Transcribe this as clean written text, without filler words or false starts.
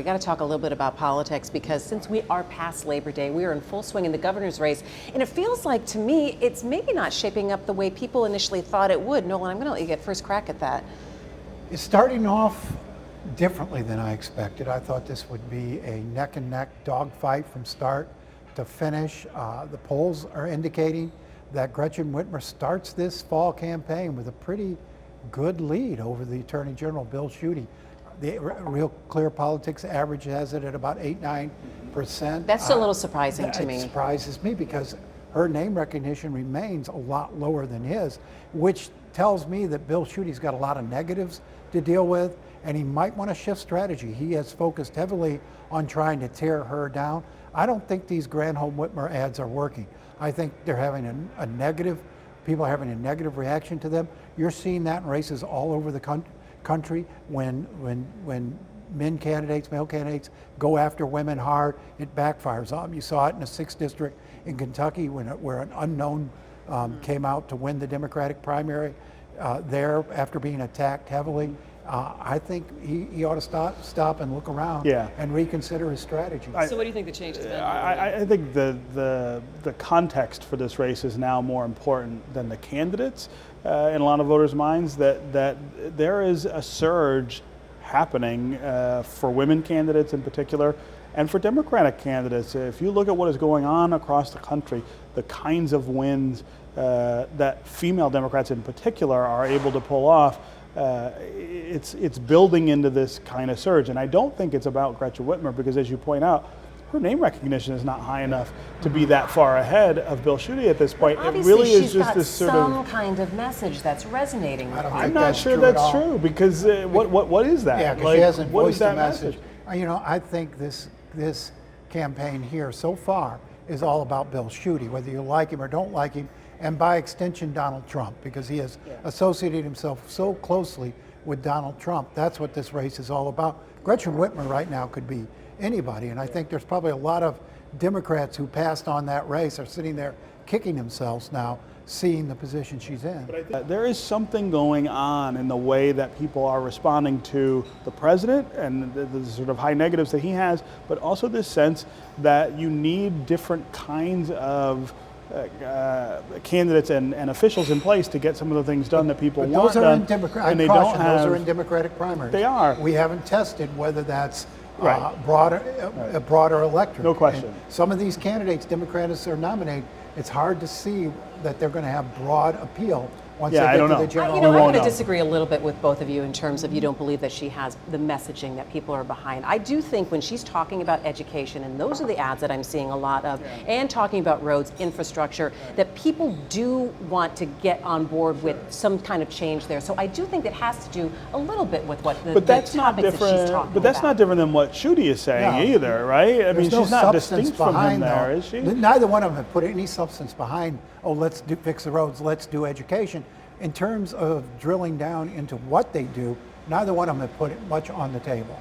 We got to talk a little bit about politics because since we are past Labor Day, we are in full swing in the governor's race. And it feels like, to me, it's maybe not shaping up the way people initially thought it would. Nolan, I'm going to let you get first crack at that. It's starting off differently than I expected. I thought this would be a neck and neck dogfight from start to finish. The polls are indicating that Gretchen Whitmer starts this fall campaign with a pretty good lead over the Attorney General, Bill Schuette. The Real Clear Politics average has it at about 8-9%. That's a little surprising to me. It surprises me because her name recognition remains a lot lower than his, which tells me that Bill Schuette's got a lot of negatives to deal with, and he might want to shift strategy. He has focused heavily on trying to tear her down. I don't think these Granholm Whitmer ads are working. I think they're having a negative, people are having a negative reaction to them. You're seeing that in races all over the country when male candidates go after women hard, it backfires on them. You saw it in the 6th district in Kentucky where an unknown came out to win the Democratic primary there after being attacked heavily. I think he ought to stop and look around and reconsider his strategy. So what do you think the change has been? I think the context for this race is now more important than the candidates in a lot of voters' minds, that there is a surge happening for women candidates in particular and for Democratic candidates. If you look at what is going on across the country, the kinds of wins that female Democrats in particular are able to pull off, it's building into this kind of surge. And I don't think it's about Gretchen Whitmer because, as you point out, her name recognition is not high enough to be that far ahead of Bill Schuette at this point. Obviously, it really is she's just this sort some kind of message that's resonating with her. I'm not sure that's true because what is that? Yeah, because she hasn't what voiced is that a message. You know, I think this campaign here so far is all about Bill Schuette, whether you like him or don't like him, and by extension Donald Trump, because he has associated himself so closely with Donald Trump. That's what this race is all about. Gretchen Whitmer right now could be anybody, and I think there's probably a lot of Democrats who passed on that race are sitting there kicking themselves now, seeing the position she's in. But I think there is something going on in the way that people are responding to the president and the sort of high negatives that he has, but also this sense that you need different kinds of candidates and officials in place to get some of the things done that people want done. Those are in Democratic primaries. They are. We haven't tested whether that's a broader electorate. No question. And some of these candidates Democrats are nominated, it's hard to see that they're going to have broad appeal once they get to the general. I'm going to disagree a little bit with both of you in terms of you don't believe that she has the messaging that people are behind. I do think when she's talking about education, and those are the ads that I'm seeing a lot of, and talking about roads, infrastructure, that people do want to get on board with some kind of change there. So I do think that has to do a little bit with what the topics that she's talking about. But that's not different than what Schuette is saying either, right? I mean, she's not distinct from him there, is she? Neither one of them have put any substance behind, let's fix the roads, let's do education. In terms of drilling down into what they do, neither one of them have put much on the table.